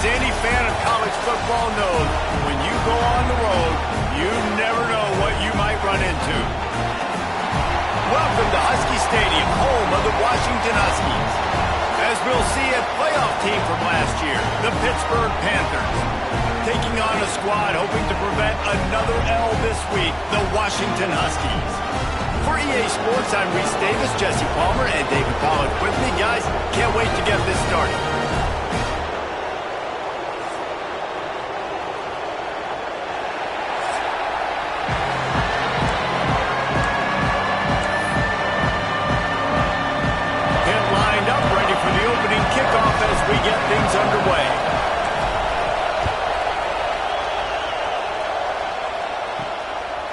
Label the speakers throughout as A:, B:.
A: as any fan of college football knows, when you go on the road, you never know what you might run into. Welcome to Husky Stadium, home of the Washington Huskies. As we'll see, a playoff team from last year, the Pittsburgh Panthers. Taking on a squad hoping to prevent another L this week, the Washington Huskies. For EA Sports, I'm Reese Davis, Jesse Palmer, and David Pollack with me. Guys, can't wait to get this started. Pitt lined up, ready for the opening kickoff as we get things underway.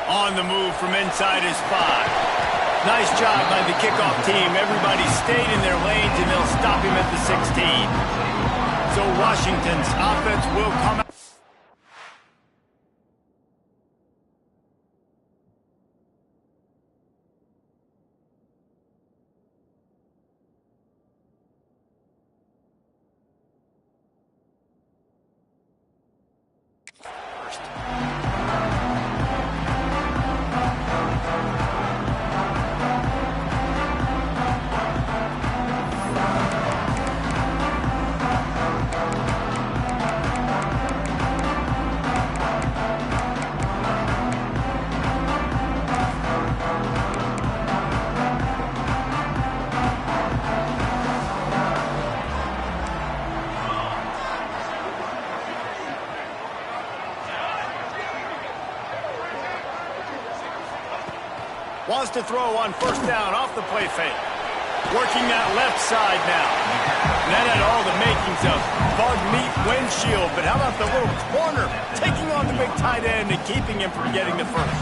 A: On the move from inside his 5. Nice job by the kickoff team. Everybody stayed in their lanes, and they'll stop him at the 16. So Washington's offense will come out. Wants to throw on first down off the play fake. Working that left side now. And that had all the makings of bug meat windshield, but how about the little corner taking on the big tight end and keeping him from getting the first?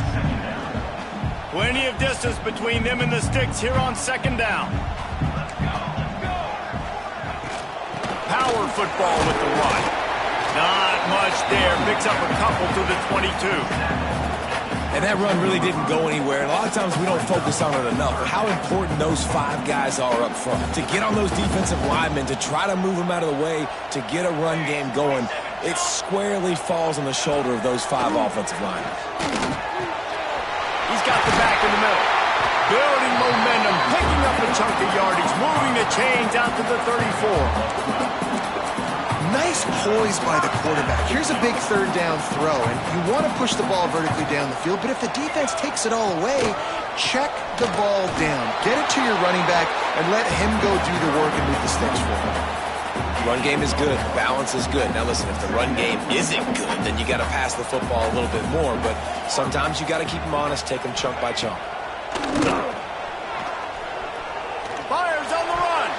A: Plenty of distance between them and the sticks here on second down. Power football with the run. Not much there. Picks up a couple to the 22.
B: And that run really didn't go anywhere. And a lot of times we don't focus on it enough. How important those 5 guys are up front. To get on those defensive linemen, to try to move them out of the way, to get a run game going, it squarely falls on the shoulder of those 5 offensive linemen.
A: He's got the back in the middle. Building momentum, picking up a chunk of yardage, moving the chains out to the 34.
C: Nice poise by the quarterback. Here's a big third down throw, and you want to push the ball vertically down the field, but if the defense takes it all away, check the ball down. Get it to your running back and let him go do the work and move the sticks for him.
B: Run game is good. Balance is good. Now listen, if the run game isn't good, then you got to pass the football a little bit more, but sometimes you got to keep them honest, take them chunk by chunk.
A: Fires on the run.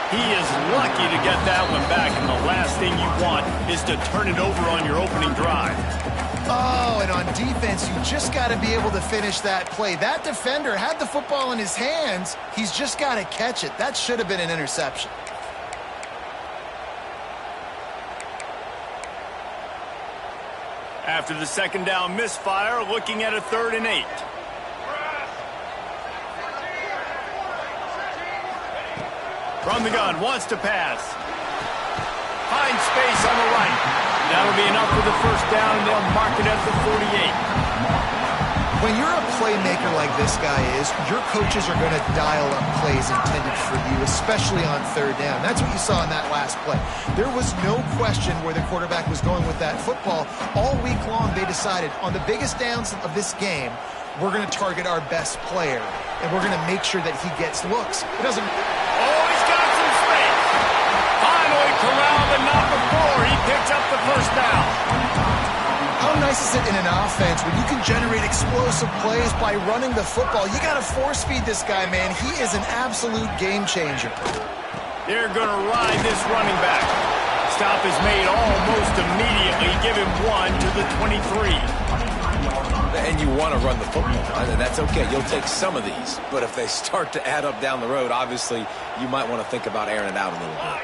A: He is lucky to get that one back, and the last thing you want is to turn it over on your opening drive.
C: Oh, and on defense, you just got to be able to finish that play. That defender had the football in his hands. He's just got to catch it. That should have been an interception.
A: After the second down misfire, looking at a 3rd and 8. From the gun, wants to pass. Finds space on the right. That'll be enough for the first down, and they'll mark it at the 48.
C: When you're a playmaker like this guy is, your coaches are going to dial up plays intended for you, especially on 3rd down. That's what you saw in that last play. There was no question where the quarterback was going with that football. All week long, they decided on the biggest downs of this game, we're going to target our best player, and we're going to make sure that he gets looks. It doesn't...
A: Oh, he's got some space. Finally corralled, but not before he picks up the first down.
C: How nice is it in an offense when you can generate explosive plays by running the football? You got to force feed this guy, man. He is an absolute game changer.
A: They're going to ride this running back. Stop is made almost immediately. Give him 1 to the 23.
B: And you want to run the football, and that's okay. You'll take some of these. But if they start to add up down the road, obviously, you might want to think about airing it out a little bit.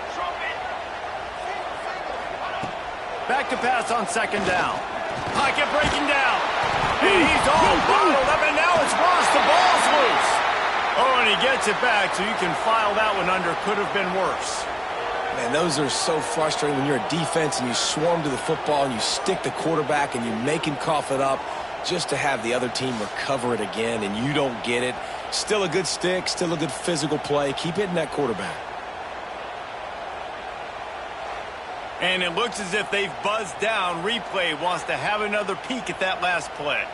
A: Back to pass on second down. Pocket breaking down. And he's all bottled up, and now it's worse. The ball's loose. Oh, and he gets it back, so you can file that one under. Could have been worse.
B: Man, those are so frustrating when you're a defense and you swarm to the football and you stick the quarterback and you make him cough it up just to have the other team recover it again and you don't get it. Still a good stick, still a good physical play. Keep hitting that quarterback.
A: And it looks as if they've buzzed down. Replay wants to have another peek at that last play.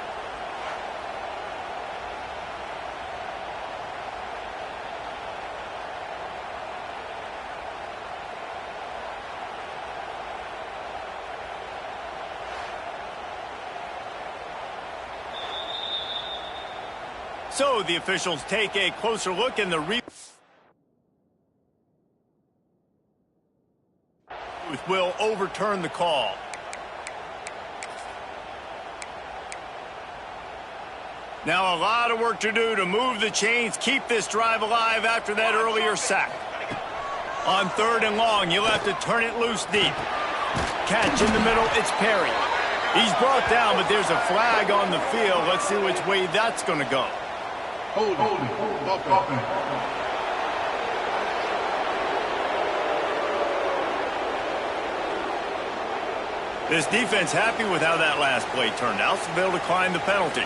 A: So the officials take a closer look in the replay. Will overturn the call. Now a lot of work to do to move the chains, keep this drive alive after that earlier sack. On 3rd and long, you'll have to turn it loose deep. Catch in the middle, it's Perry. He's brought down, but there's a flag on the field. Let's see which way that's going to go.
D: Hold it.
A: This defense happy with how that last play turned out, so they'll decline the penalty.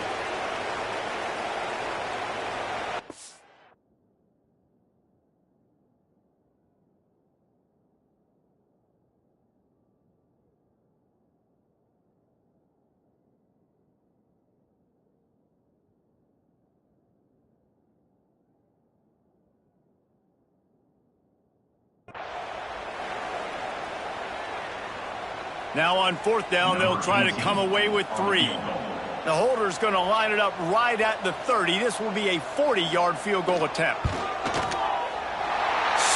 A: Now on 4th down, they'll try to come away with 3. The holder's going to line it up right at the 30. This will be a 40-yard field goal attempt.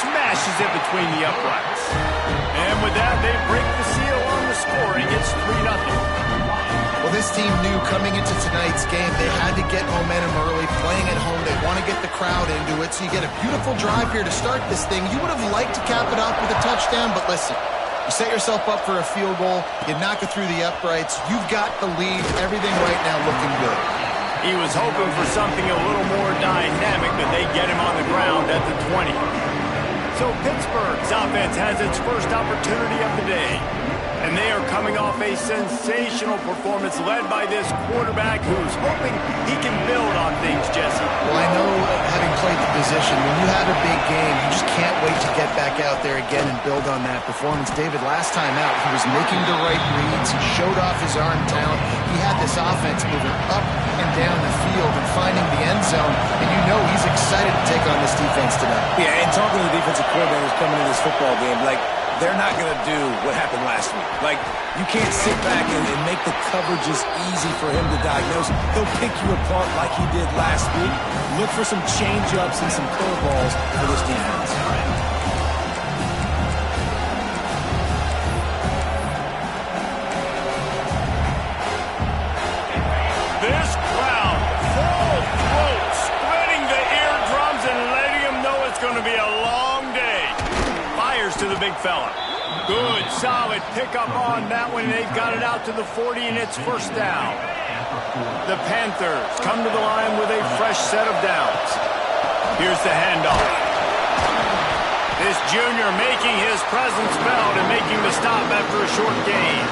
A: Smashes it between the uprights. And with that, they break the seal on the scoring. It's 3-0.
C: Well, this team knew coming into tonight's game they had to get momentum early, playing at home. They want to get the crowd into it, so you get a beautiful drive here to start this thing. You would have liked to cap it off with a touchdown, but listen. You set yourself up for a field goal, you knock it through the uprights, you've got the lead, everything right now looking good.
A: He was hoping for something a little more dynamic, but they get him on the ground at the 20. So Pittsburgh's offense has its first opportunity of the day. And they are coming off a sensational performance led by this quarterback who's hoping he can build on things, Jesse.
C: Well, I know, having played the position, when you have a big game, you just can't wait to get back out there again and build on that performance. David, last time out, he was making the right reads. He showed off his arm talent. He had this offense moving up and down the field and finding the end zone. And you know he's excited to take on this defense tonight.
B: Yeah, and talking to the defensive coordinators coming into this football game, like, they're not going to do what happened last week. Like, you can't sit back and make the coverages easy for him to diagnose. He'll pick you apart like he did last week. Look for some change-ups and some curveballs for this defense.
A: This crowd, full throat, spreading the eardrums and letting him know it's going to be a long day. Fires to the big fella. Good, solid pickup on that one. They've got it out to the 40, and it's 1st down. The Panthers come to the line with a fresh set of downs. Here's the handoff. This junior making his presence felt and making the stop after a short gain.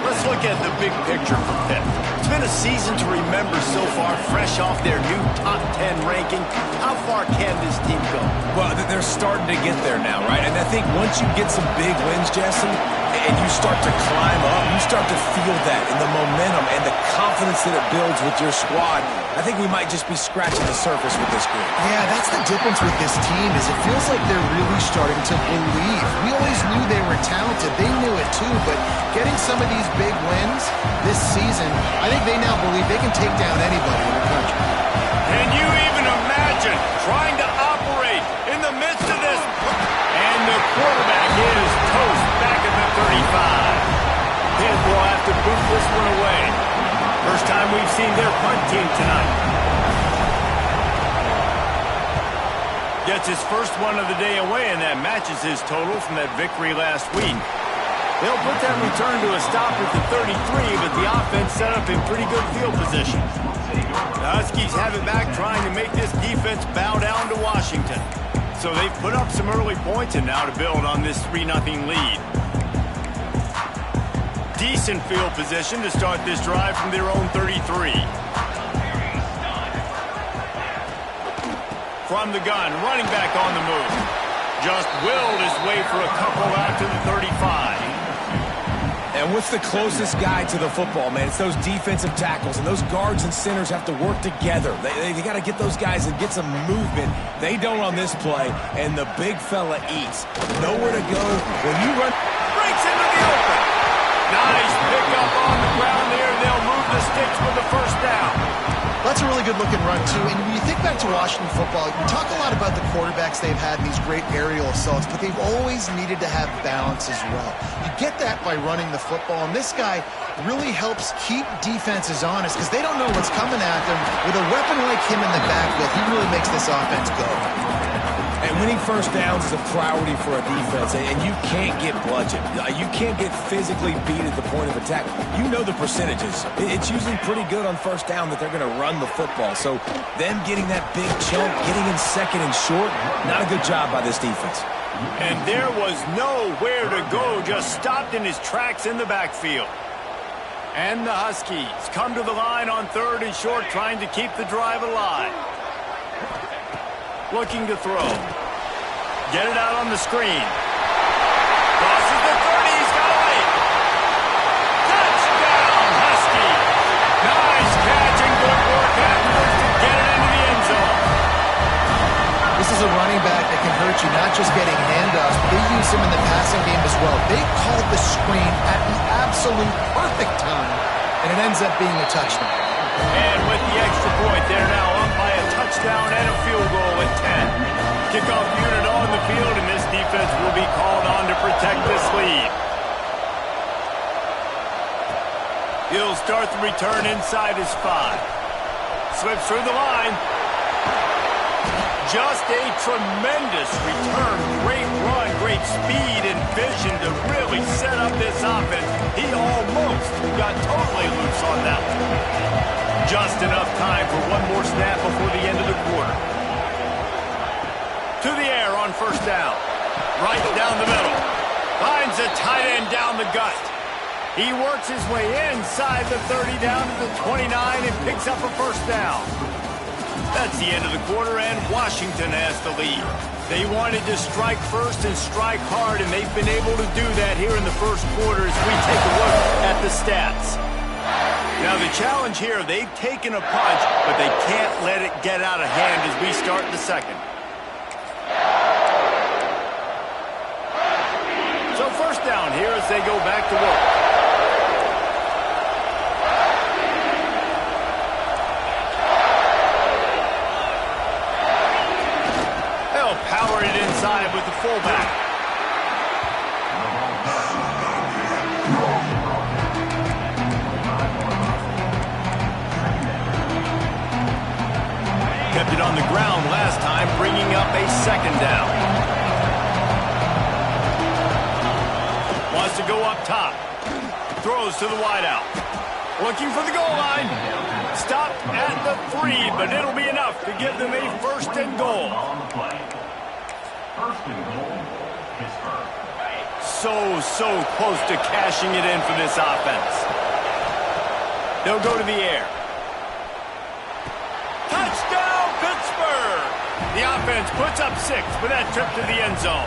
A: Let's look at the big picture for Pitt. It's been a season to remember so far, fresh off their new top 10 ranking. How far can this team go?
B: Well, they're starting to get there now, right? And I think once you get some big wins, Jesse, and you start to climb up, you start to feel that in the momentum and the confidence that it builds with your squad. I think we might just be scratching the surface with this group.
C: Yeah, that's the difference with this team is it feels like they're really starting to believe. We always knew they were talented. They knew it too, but getting some of these big wins this season, I think they now believe they can take down anybody in the country.
A: Can you even imagine trying to operate in the midst of this? And the quarterback is toast back at the 35. Pitt will have to boot this one away. First time we've seen their punt team tonight. Gets his first one of the day away, and that matches his total from that victory last week. They'll put that return to a stop at the 33, but the offense set up in pretty good field position. The Huskies have it back, trying to make this defense bow down to Washington. So they've put up some early points and now to build on this 3-0 lead. Decent field position to start this drive from their own 33. From the gun, running back on the move. Just willed his way for a couple out to the 35.
B: And what's the closest guy to the football, man? It's those defensive tackles, and those guards and centers have to work together. They got to get those guys and get some movement. They don't on this play, and the big fella eats. Nowhere to go. When you run...
A: Breaks into the open. Nice pickup on the ground there. They'll move the sticks with the first down.
C: That's a really good-looking run, too. And when you think back to Washington football, we talk a lot about the quarterbacks they've had, these great aerial assaults, but they've always needed to have balance as well. You get that by running the football, and this guy really helps keep defenses honest because they don't know what's coming at them. With a weapon like him in the backfield, he really makes this offense go.
B: And winning first downs is a priority for a defense, and you can't get bludgeoned. You can't get physically beat at the point of attack. You know the percentages. It's usually pretty good on first down that they're going to run the football. So them getting that big chunk, getting in second and short, not a good job by this defense.
A: And there was nowhere to go, just stopped in his tracks in the backfield. And the Huskies come to the line on 3rd and short, trying to keep the drive alive. Looking to throw. Get it out on the screen. Crosses the 30. He's got away. Touchdown, Huskies. Nice catch and good work afterwards to get it into the end zone.
C: This is a running back that can hurt you, not just getting handoffs, but they use him in the passing game as well. They called the screen at the absolute perfect time, and it ends up being a touchdown.
A: And with the extra point, they're now up by a touchdown and a field goal at 10. Kickoff unit on the field, and this defense will be called on to protect this lead. He'll start the return inside his 5. Slips through the line. Just a tremendous return. Great run, great speed and vision to really set up this offense. He almost got totally loose on that one. Just enough time for one more snap before the end of the quarter. To the air on first down. Right down the middle. Finds a tight end down the gut. He works his way inside the 30 down to the 29 and picks up a first down. That's the end of the quarter, and Washington has the lead. They wanted to strike first and strike hard, and they've been able to do that here in the first quarter as we take a look at the stats. Now the challenge here, they've taken a punch, but they can't let it get out of hand as we start the second. So first down here as they go back to work. They'll power it inside with the fullback. Kept it on the ground last time, bringing up a second down. Wants to go up top. Throws to the wideout. Looking for the goal line. Stopped at the 3, but it'll be enough to give them a first and goal. So close to cashing it in for this offense. They'll go to the air. Touchdown, Pittsburgh! The offense puts up 6 with that trip to the end zone.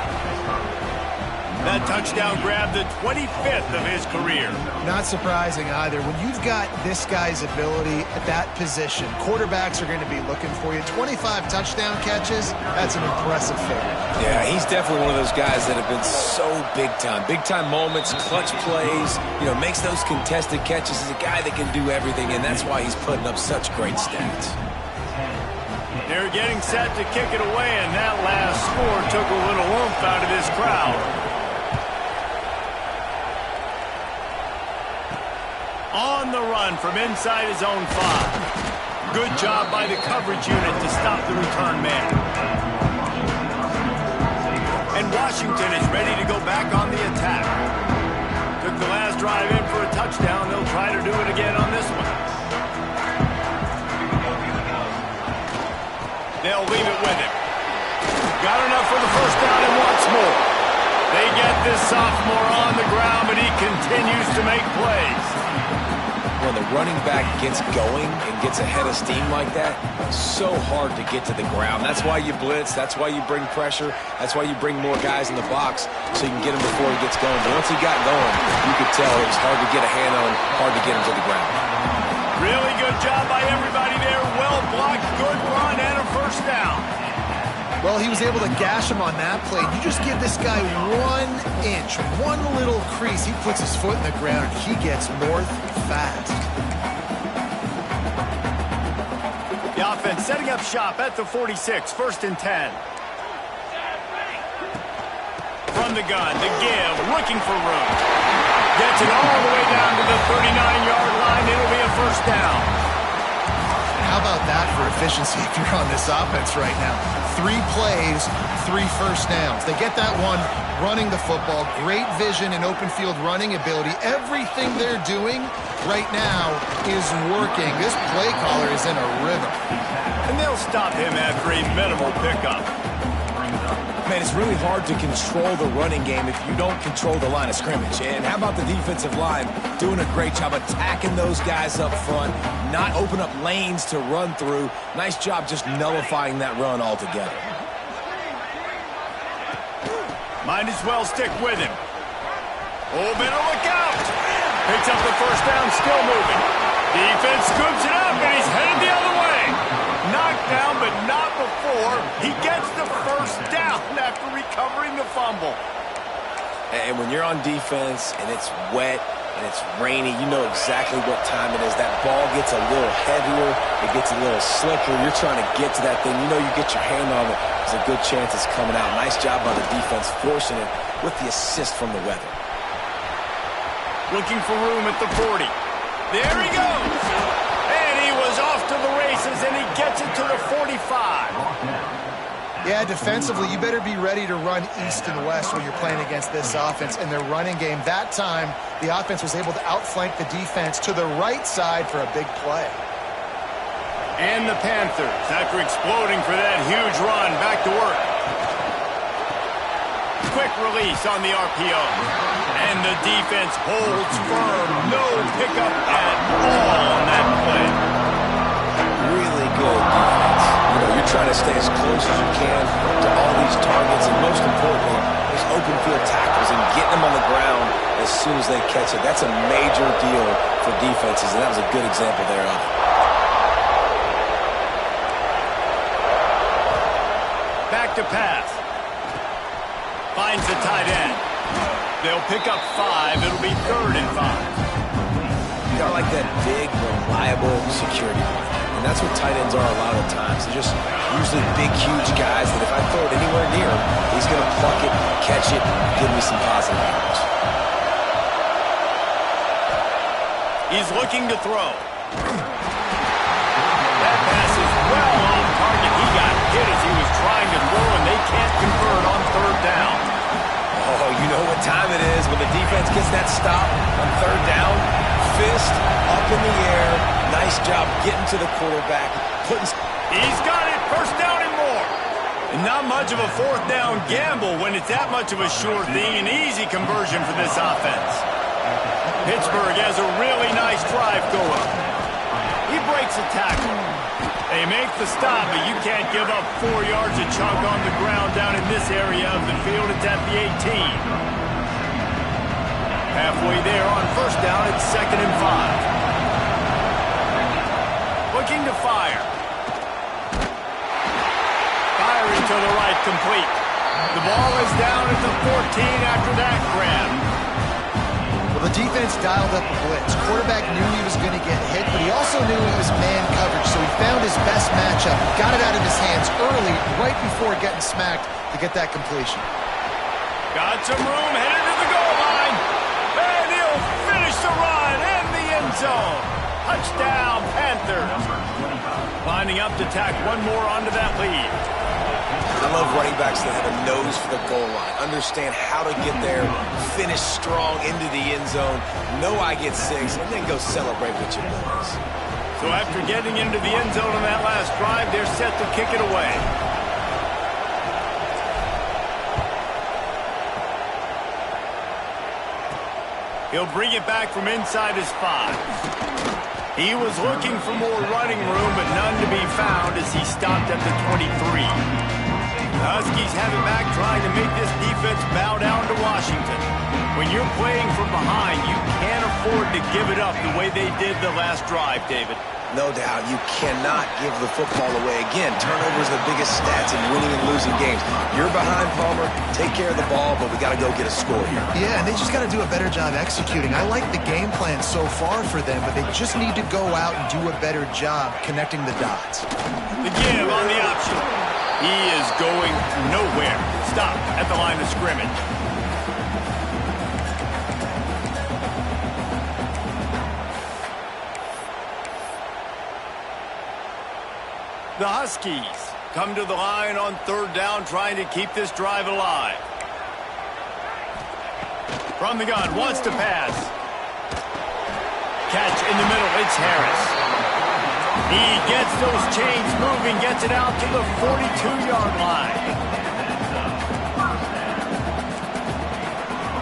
A: That touchdown grabbed the 25th of his career.
C: Not surprising either. When you've got this guy's ability at that position, quarterbacks are going to be looking for you. 25 touchdown catches, that's an impressive figure.
B: Yeah, he's definitely one of those guys that have been so big time. Big time moments, clutch plays, makes those contested catches. He's a guy that can do everything, and that's why he's putting up such great stats.
A: They're getting set to kick it away, and that last score took a little oomph out of this crowd. On the run from inside his own 5. Good job by the coverage unit to stop the return man. And Washington is ready to go back on the attack. Took the last drive in for a touchdown. They'll try to do it again on this one. They'll leave it with him. Got enough this sophomore on the ground, but he continues to make plays.
B: When the running back gets going and gets ahead of steam like that, it's so hard to get to the ground. That's why you blitz. That's why you bring pressure. That's why you bring more guys in the box so you can get him before he gets going. But once he got going, you could tell it was hard to get a hand on him, hard to get him to the ground.
A: Really good job by everybody there. Well blocked, good run, and a first down.
C: Well, he was able to gash him on that play. You just give this guy 1 inch, one little crease. He puts his foot in the ground, and he gets north fast.
A: The offense setting up shop at the 46, 1st and 10. From the gun, the give, looking for room. Gets it all the way down to the 39-yard line. It'll be a first down.
C: How about that for efficiency if you're on this offense right now? 3 plays, 3 first downs. They get that one running the football, great vision and open field running ability. Everything they're doing right now is working. This play caller is in a rhythm.
A: And they'll stop him after a minimal pickup.
B: Man, it's really hard to control the running game if you don't control the line of scrimmage. And how about the defensive line doing a great job attacking those guys up front, not open up lanes to run through. Nice job just nullifying that run altogether.
A: Might as well stick with him. Oh, better look out. Picks up the first down, still moving. Defense scoops it up, and he's headed the other way. Knocked down, but not before. He gets the first down after recovering the fumble.
B: And when you're on defense and it's wet and it's rainy, you know exactly what time it is. That ball gets a little heavier. It gets a little slicker. You're trying to get to that thing. You know you get your hand on it. There's a good chance it's coming out. Nice job by the defense forcing it with the assist from the weather.
A: Looking for room at the 40. There he goes. And he was off to the races, and he gets it to the 45.
C: Yeah, defensively, you better be ready to run east and west when you're playing against this offense and their running game. That time, the offense was able to outflank the defense to the right side for a big play.
A: And the Panthers, after exploding for that huge run, back to work. Quick release on the RPO. And the defense holds firm. No pickup at all on that play.
B: Really good defense. You know, you're trying to stay as close as you can to all these targets, and most importantly, those open field tackles and getting them on the ground as soon as they catch it. That's a major deal for defenses, and that was a good example there of it.
A: Back to pass. Finds the tight end. They'll pick up 5. It'll be 3rd and 5.
B: You got like that big, reliable security blanket. And that's what tight ends are a lot of the times. They're just usually big, huge guys that if I throw it anywhere near him, he's going to pluck it, catch it, give me some positive yards.
A: He's looking to throw. That pass is well off target. He got hit as he was trying to throw, and they can't convert on 3rd down.
B: Oh, you know what time it is when the defense gets that stop on 3rd down. Fist up in the air. Nice job getting to the quarterback.
A: He's got it. 1st down and more. And not much of a 4th down gamble when it's that much of a sure thing. An easy conversion for this offense. Pittsburgh has a really nice drive going. He breaks a tackle. They make the stop, but you can't give up 4 yards a chunk on the ground down in this area of the field. It's at the 18. Halfway there on 1st down, it's 2nd and 5. Looking to fire. Firing to the right, complete. The ball is down at the 14 after that grab.
C: Well, the defense dialed up a blitz. Quarterback knew he was going to get hit, but he also knew it was man coverage, so he found his best matchup, got it out of his hands early, right before getting smacked to get that completion.
A: Got some room, headed to the goal line. And he'll finish the run in the end zone. Touchdown, Panthers. Lining up to tack one more onto that lead.
B: I love running backs that have a nose for the goal line. Understand how to get there, finish strong into the end zone, know I get 6, and then go celebrate with your boys.
A: So after getting into the end zone on that last drive, they're set to kick it away. He'll bring it back from inside his 5. He was looking for more running room, but none to be found as he stopped at the 23. The Huskies have it back, trying to make this defense bow down to Washington. When you're playing from behind, you can't afford to give it up the way they did the last drive, David.
B: No doubt, you cannot give the football away. Again, turnovers are the biggest stats in winning and losing games. You're behind, Palmer, take care of the ball, but we got to go get a score here.
C: Yeah, and they just got to do a better job executing. I like the game plan so far for them, but they just need to go out and do a better job connecting the dots.
A: The give on the option. He is going nowhere. Stop at the line of scrimmage. The Huskies come to the line on 3rd down, trying to keep this drive alive. From the gun, wants to pass. Catch in the middle, it's Harris. He gets those chains moving, gets it out to the 42-yard line.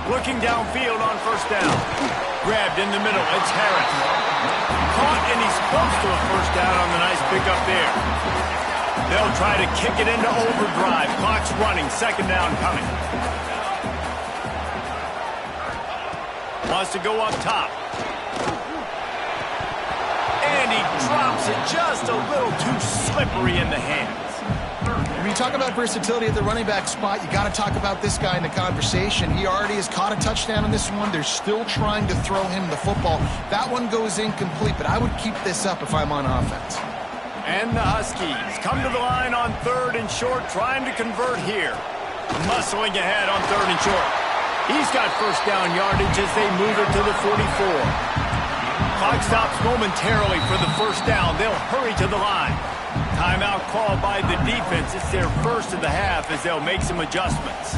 A: Looking downfield on 1st down. Grabbed in the middle, it's Harris. Caught, and he's close to a 1st down on the nice pickup there. They'll try to kick it into overdrive. Clock's running, 2nd down coming. Wants to go up top. And he drops it just a little too slippery in the hands.
C: When you talk about versatility at the running back spot, you got to talk about this guy in the conversation. He already has caught a touchdown on this one. They're still trying to throw him the football. That one goes incomplete, but I would keep this up if I'm on offense.
A: And the Huskies come to the line on 3rd and short, trying to convert here. Muscling ahead on 3rd and short. He's got 1st down yardage as they move it to the 44. Clock stops momentarily for the 1st down. They'll hurry to the line. Timeout called by the defense. It's their first of the half as they'll make some adjustments.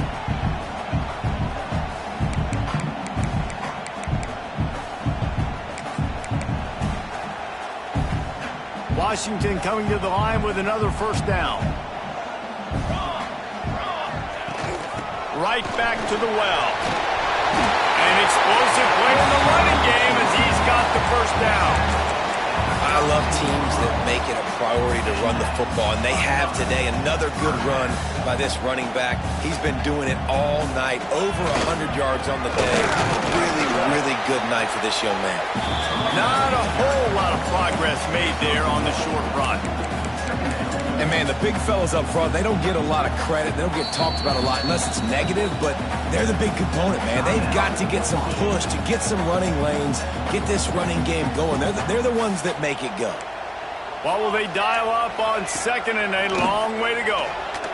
A: Washington coming to the line with another 1st down. Right back to the well. An explosive play in the running game as he's got the 1st down.
B: I love teams that make it a priority to run the football, and they have today. Another good run by this running back. He's been doing it all night, over 100 yards on the day. Really, really good night for this young man.
A: Not a whole lot of progress made there on the short run.
B: And, man, the big fellas up front, they don't get a lot of credit. They don't get talked about a lot unless it's negative, but they're the big component, man. They've got to get some push, to get some running lanes, get this running game going. They're the ones that make it go.
A: What will they dial up on 2nd and a long way to go?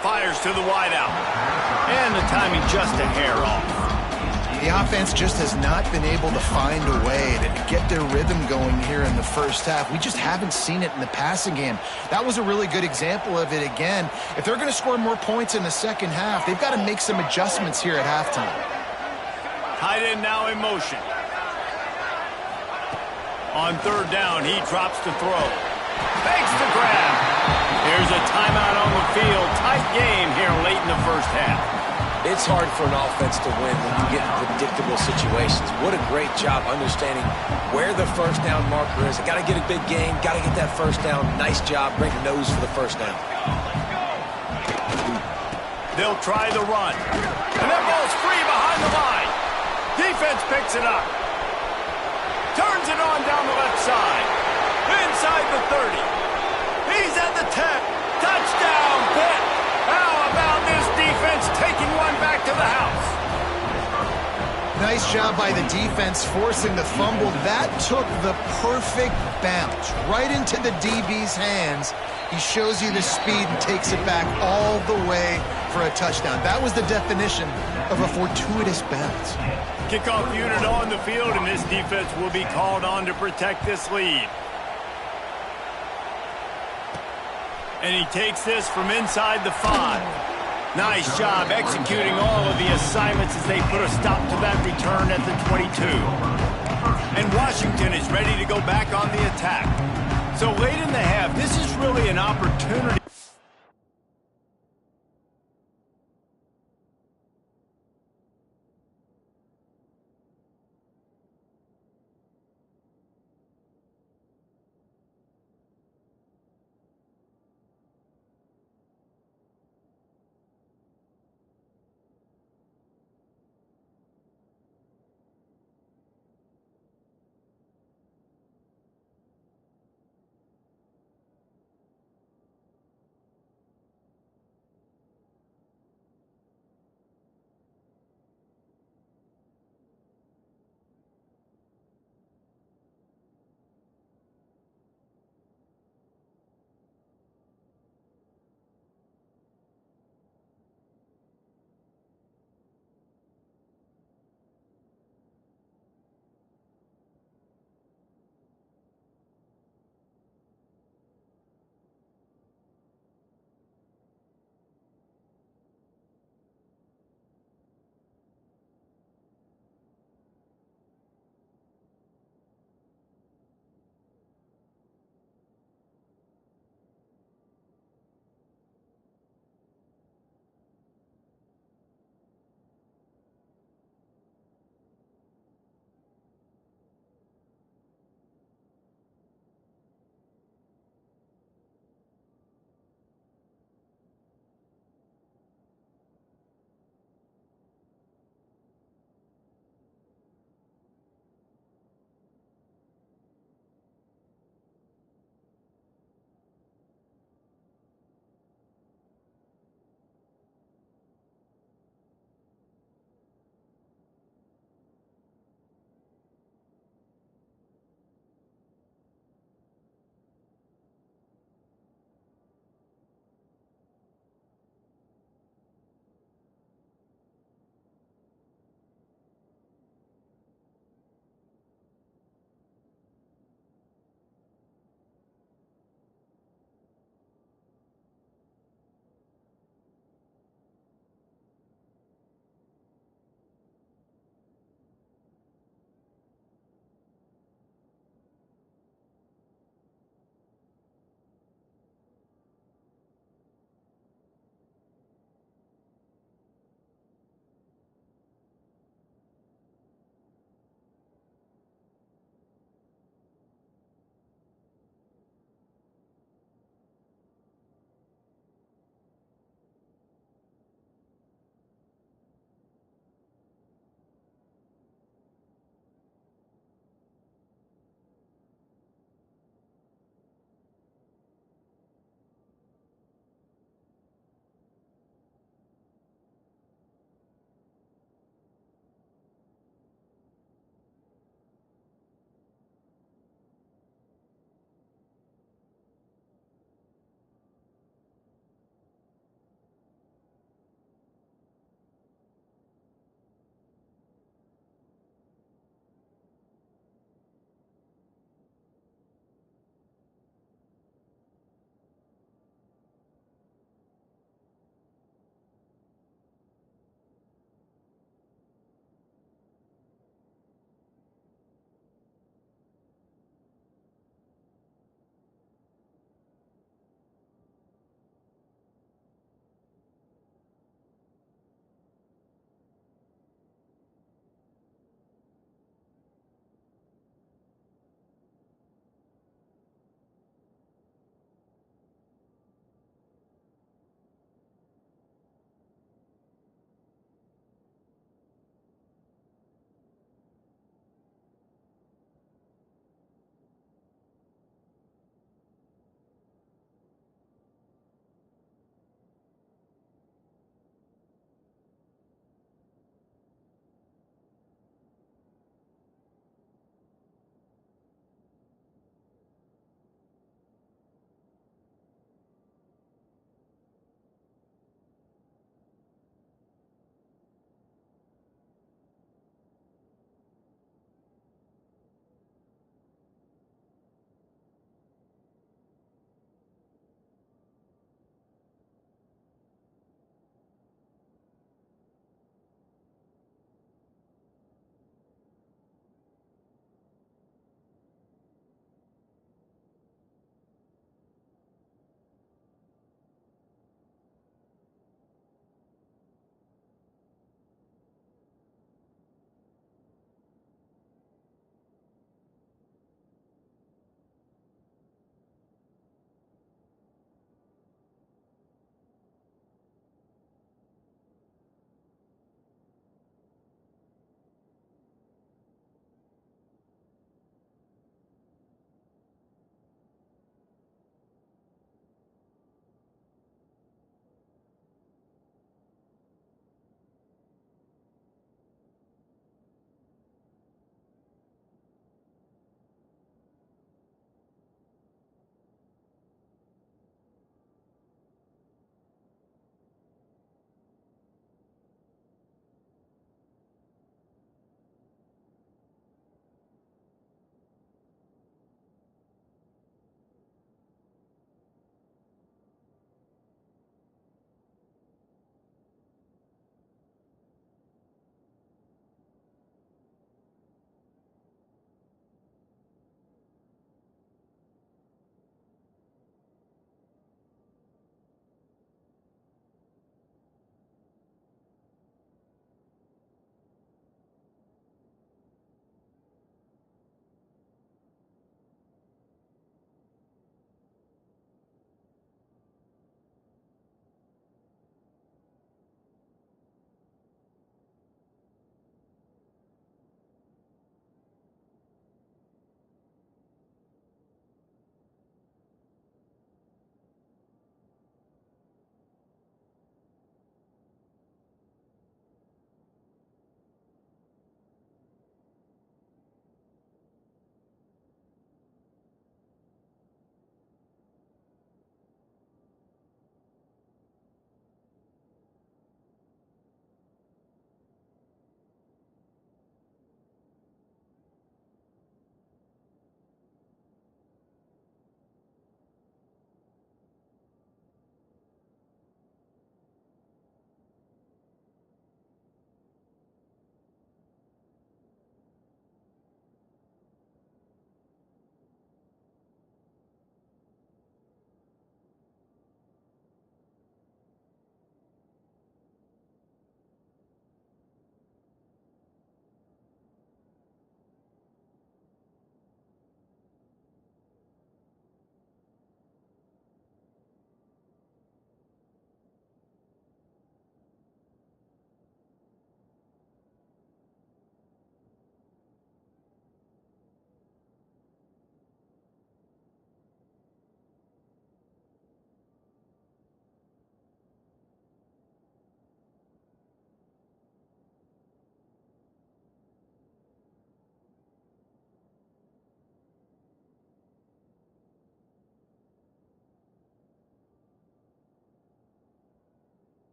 A: Fires to the wideout. And the timing just a hair off.
C: The offense just has not been able to find a way to get their rhythm going here in the 1st half. We just haven't seen it in the passing game. That was a really good example of it again. If they're going to score more points in the 2nd half, they've got to make some adjustments here at halftime.
A: Tight end now in motion. On 3rd down, he drops to throw. Fakes the grab. Here's a timeout on the field. Tight game here late in the 1st half.
B: It's hard for an offense to win when you get in predictable situations. What a great job understanding where the 1st down marker is. Got to get a big game, got to get that 1st down. Nice job, break the nose for the 1st down.
A: They'll try the run. And that ball's free behind the line. Defense picks it up. Turns it on down the left side. Inside the 30. He's at the 10. Touchdown, Pitt. How about this defense taking one back to the house?
C: Nice job by the defense forcing the fumble. That took the perfect bounce right into the DB's hands. He shows you the speed and takes it back all the way for a touchdown. That was the definition of a fortuitous bounce.
A: Kickoff unit on the field, and this defense will be called on to protect this lead. And he takes this from inside the 5. Nice job executing all of the assignments as they put a stop to that return at the 22. And Washington is ready to go back on the attack. So late in the half, this is really an opportunity.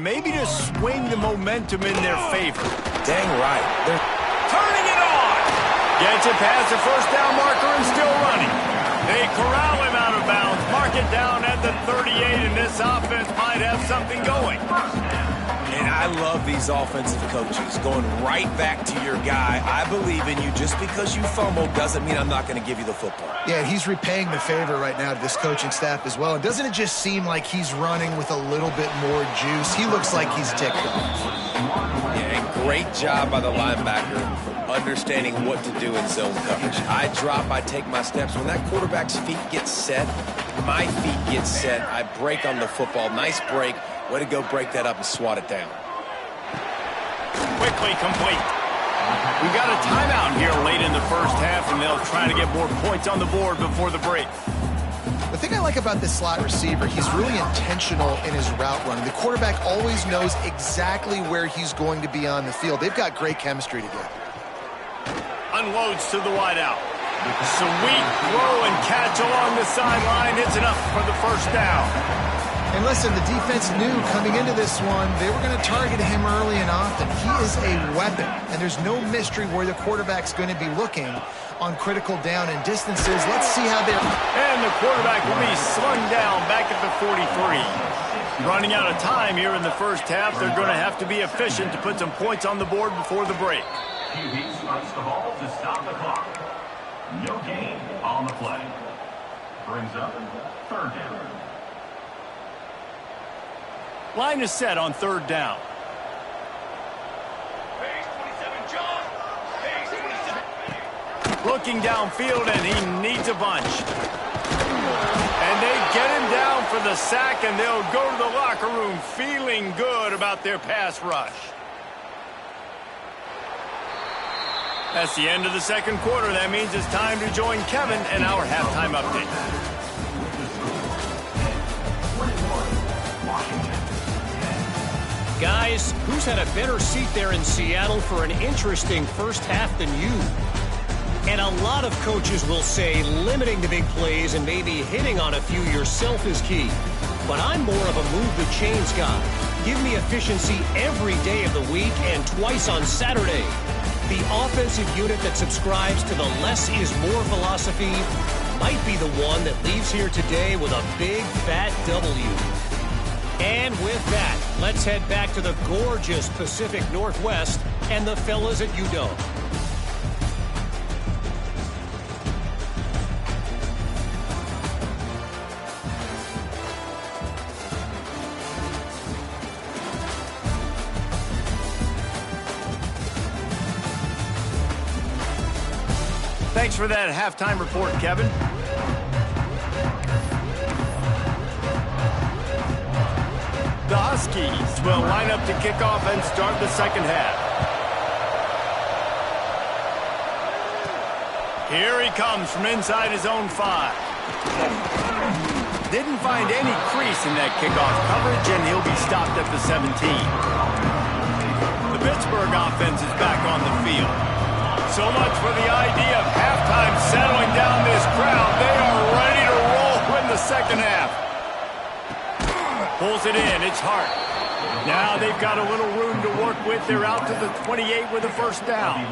A: maybe to swing the momentum in their favor.
B: Dang right. They're
A: turning it on. Gets it past the first down marker and still running. They corral him out of bounds, mark it down at the 38, and this offense might have something going.
B: And I love these offensive coaches going right back to your guy. I believe in you. Just because you fumbled doesn't mean I'm not going to give you the football.
C: Yeah, he's repaying the favor right now to this coaching staff as well. And doesn't it just seem like he's running with a little bit more juice? He looks like he's ticked off.
B: Yeah, and great job by the linebacker understanding what to do in zone coverage. I drop, I take my steps. When that quarterback's feet get set, my feet get set, I break on the football. Nice break. Way to go break that up and swat it down.
A: Quickly complete. We've got a timeout here late in the first half, and they'll try to get more points on the board before the break.
C: The thing I like about this slot receiver, he's really intentional in his route running. The quarterback always knows exactly where he's going to be on the field. They've got great chemistry together.
A: Unloads to the wideout. Sweet throw and catch along the sideline. It's enough for the first down.
C: And listen, the defense knew coming into this one, they were going to target him early and often. He is a weapon, and there's no mystery where the quarterback's going to be looking on critical down and distances. Let's see how they're...
A: And the quarterback will be slung down back at the 43. Running out of time here in the first half, they're going to have to be efficient to put some points on the board before the break.
E: QB strikes the ball to stop the clock. No gain on the play. Brings up third down.
A: Line is set on third down. Looking downfield, and he needs a bunch. And they get him down for the sack, and they'll go to the locker room feeling good about their pass rush. That's the end of the second quarter. That means it's time to join Kevin in our halftime update.
F: Guys, who's had a better seat there in Seattle for an interesting first half than you? And a lot of coaches will say limiting the big plays and maybe hitting on a few yourself is key. But I'm more of a move the chains guy. Give me efficiency every day of the week and twice on Saturday. The offensive unit that subscribes to the less is more philosophy might be the one that leaves here today with a big fat W. And with that, let's head back to the gorgeous Pacific Northwest and the fellas at UW.
A: Thanks for that halftime report, Kevin. The Huskies will line up to kick off and start the second half. Here he comes from inside his own 5. Didn't find any crease in that kickoff coverage, and he'll be stopped at the 17. The Pittsburgh offense is back on the field. So much for the idea of halftime settling down this crowd. They are ready to roll in the second half. Pulls it in. It's Hart. Now they've got a little room to work with. They're out to the 28 with a first down.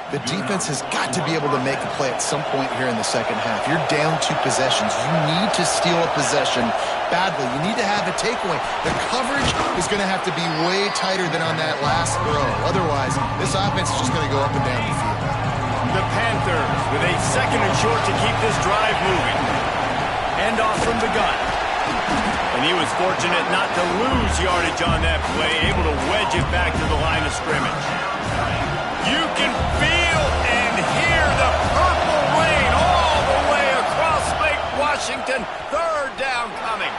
C: The defense has got to be able to make a play at some point here in the second half. You're down 2 possessions. You need to steal a possession badly. You need to have a takeaway. The coverage is going to have to be way tighter than on that last throw. Otherwise, this offense is just going to go up and down the field.
A: The Panthers with a second and short to keep this drive moving. End off from the gun. And he was fortunate not to lose yardage on that play, able to wedge it back to the line of scrimmage. You can feel and hear the purple rain all the way across Lake Washington. Third down coming.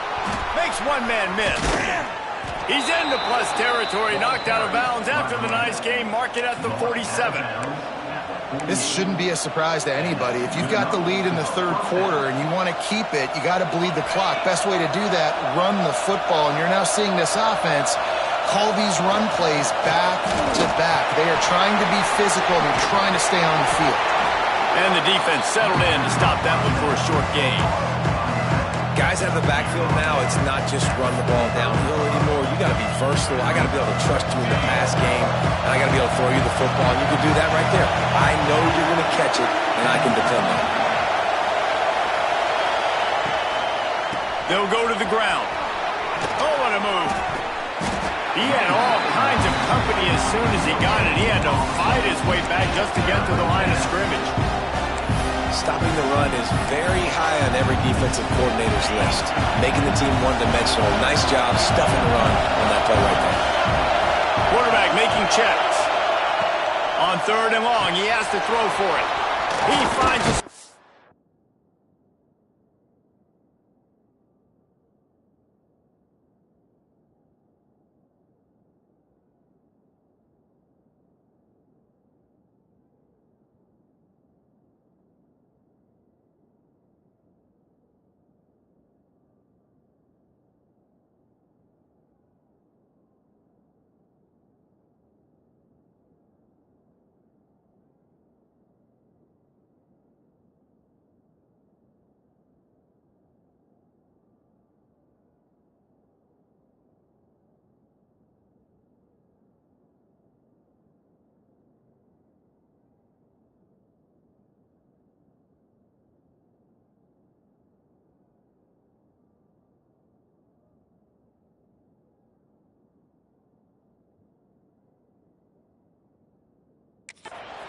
A: Makes one man miss. He's into plus territory, knocked out of bounds after the nice game. Mark it at the 47.
C: This shouldn't be a surprise to anybody. If you've got the lead in the third quarter and you want to keep it, you got to bleed the clock. Best way to do that, run the football. And you're now seeing this offense call these run plays back to back. They are trying to be physical. They're trying to stay on the field.
A: And the defense settled in to stop that one for a short gain.
B: Guys out of the backfield now, it's not just run the ball downhill anymore. You got to be versatile. I got to be able to trust you in the pass game, and I got to be able to throw you the football, and you can do that right there. I know you're going to catch it, and I can depend on it.
A: They'll go to the ground. Oh, what a move. He had all kinds of company as soon as he got it. He had to fight his way back just to get to the line of scrimmage.
B: Stopping the run is very high on every defensive coordinator's list. Making the team one-dimensional. Nice job stuffing the run on that play right there.
A: Quarterback making checks. On 3rd and long, he has to throw for it. He finds a...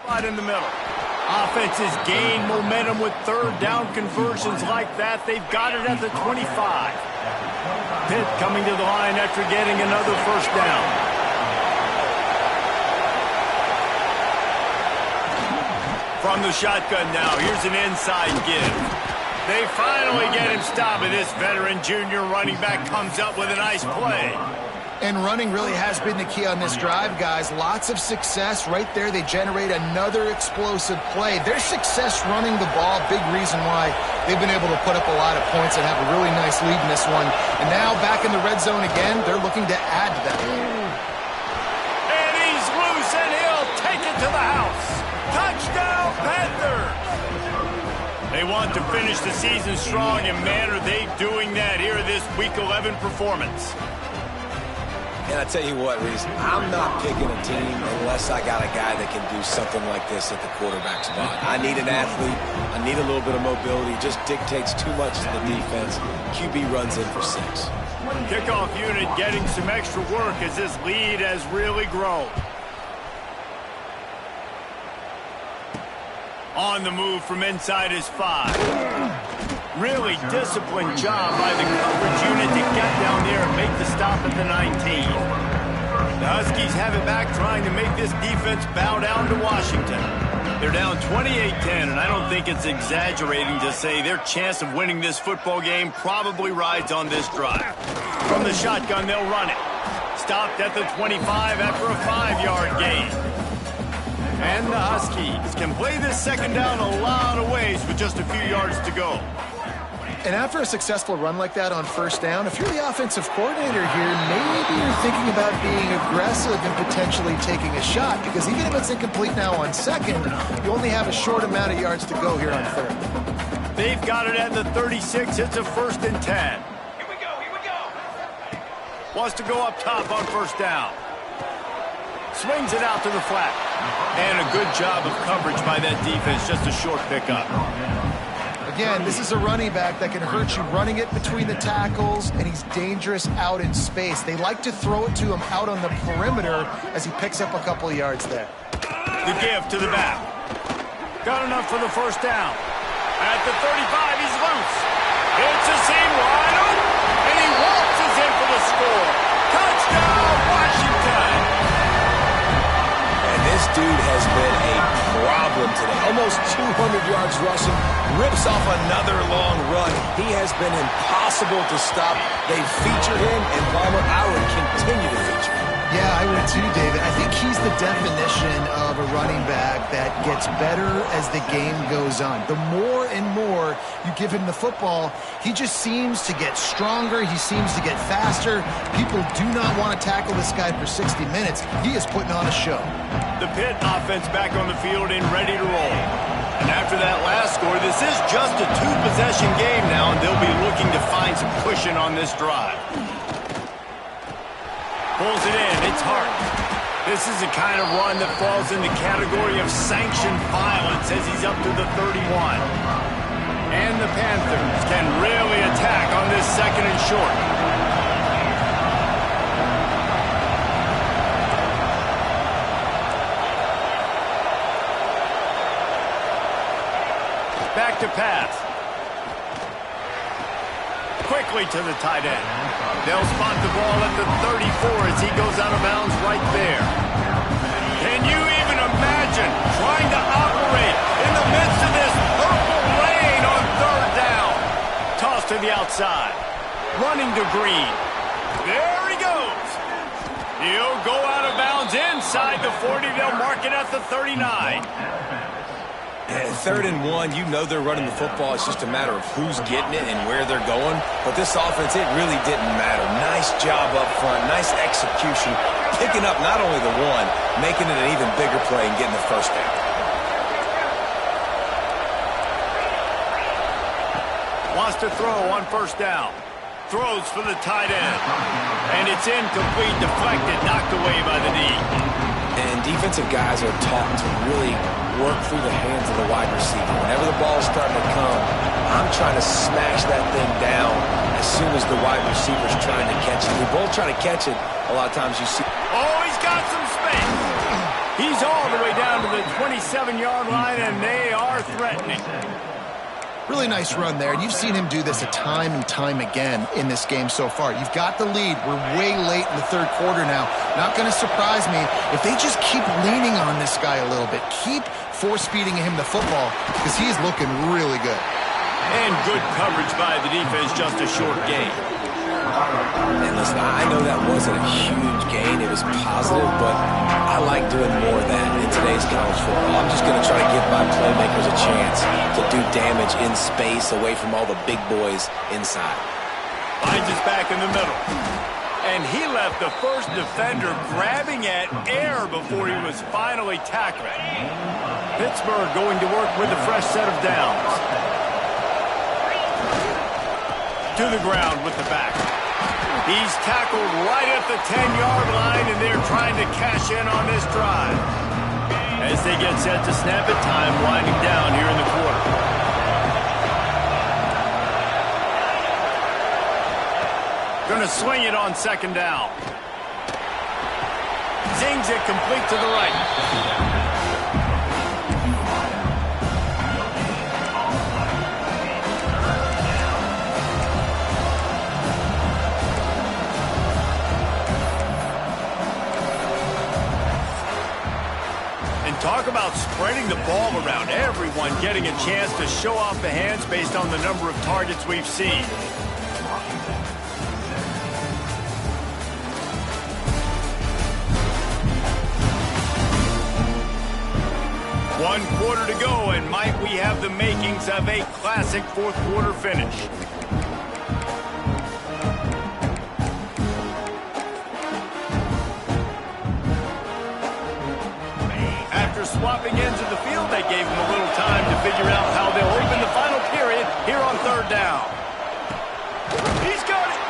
A: Spot in the middle. Offenses gain momentum with 3rd down conversions like that. They've got it at the 25. Pitt coming to the line after getting another 1st down. From the shotgun now, here's an inside give. They finally get him stopped, and this veteran junior running back comes up with a nice play.
C: And running really has been the key on this drive, guys. Lots of success right there. They generate another explosive play. Their success running the ball, big reason why they've been able to put up a lot of points and have a really nice lead in this one. And now back in the red zone again, they're looking to add to that.
A: And he's loose, and he'll take it to the house. Touchdown, Panthers! They want to finish the season strong, and man, are they doing that here in this Week 11 performance.
B: And I tell you what, Reese, I'm not picking a team unless I got a guy that can do something like this at the quarterback spot. I need an athlete. I need a little bit of mobility. Just dictates too much to the defense. QB runs in for 6.
A: Kickoff unit getting some extra work as this lead has really grown. On the move from inside his 5. Really disciplined job by the coverage unit to get down there and make the stop at the 19. The Huskies have it back, trying to make this defense bow down to Washington. They're down 28-10, and I don't think it's exaggerating to say their chance of winning this football game probably rides on this drive. From the shotgun, they'll run it. Stopped at the 25 after a 5-yard gain. And the Huskies can play this 2nd down a lot of ways with just a few yards to go.
C: And after a successful run like that on 1st down, if you're the offensive coordinator here, maybe you're thinking about being aggressive and potentially taking a shot, because even if it's incomplete now on 2nd, you only have a short amount of yards to go here on 3rd.
A: They've got it at the 36. It's a 1st and 10.
E: Here we go, here we go.
A: Wants to go up top on 1st down. Swings it out to the flat. And a good job of coverage by that defense, just a short pickup.
C: Again, this is a running back that can hurt you running it between the tackles, and he's dangerous out in space. They like to throw it to him out on the perimeter as he picks up a couple of yards there.
A: The give to the back. Got enough for the 1st down. At the 35, he's loose. It's a seam wide open, and he waltzes in for the score. Touchdown, Washington!
B: And this dude has been a problem today. Almost 200 yards rushing, rips off another long run. He has been impossible to stop. They featured him, and Palmer, I would continue to feature him.
C: Yeah, I would too, David. I think he's the definition of a running back that gets better as the game goes on. The more and more you give him the football, he just seems to get stronger. He seems to get faster. People do not want to tackle this guy for 60 minutes. He is putting on a show.
A: The Pitt offense back on the field and ready to roll. And after that last score, this is just a two-possession game now, and they'll be looking to find some cushion on this drive. Pulls it in. It's Hart. This is the kind of run that falls in the category of sanctioned violence as he's up to the 31. And the Panthers can really attack on this second and short. Back to pass. Quickly to the tight end. They'll spot the ball at the 34 as he goes out of bounds right there. Can you even imagine trying to operate in the midst of this purple rain on third down? Toss to the outside. Running to Green. There he goes. He'll go out of bounds inside the 40. They'll mark it at the 39.
B: And 3rd and 1, you know they're running the football. It's just a matter of who's getting it and where they're going. But this offense, it really didn't matter. Nice job up front, nice execution, picking up not only the one, making it an even bigger play and getting the first down.
A: Wants to throw on first down. Throws for the tight end. And it's incomplete, deflected, knocked away by the knee.
B: And defensive guys are taught to really work through the hands of the wide receiver. Whenever the ball's starting to come, I'm trying to smash that thing down as soon as the wide receiver's trying to catch it. We both try to catch it. A lot of times you see...
A: Oh, he's got some space. He's all the way down to the 27-yard line, and they are threatening.
C: Really nice run there, and you've seen him do this a time and time again in this game so far. You've got the lead. We're way late in the third quarter now. Not going to surprise me if they just keep leaning on this guy a little bit. Keep force-feeding him the football because he's looking really good.
A: And good coverage by the defense, just a short gain.
B: And listen, I know that wasn't a huge gain. It was positive, but I like doing more of that in today's college football. I'm just going to try to give my playmakers a chance to do damage in space away from all the big boys inside.
A: Finds his back in the middle. And he left the first defender grabbing at air before he was finally tackled. Pittsburgh going to work with a fresh set of downs. To the ground with the back. He's tackled right at the 10-yard line, and they're trying to cash in on this drive. As they get set to snap it, time winding down here in the quarter. Gonna swing it on second down. Zings it complete to the right. Talk about spreading the ball around. Everyone getting a chance to show off the hands based on the number of targets we've seen. One quarter to go, and might we have the makings of a classic fourth quarter finish. Swapping ends of the field, they gave him a little time to figure out how they'll open the final period here on third down. He's got it!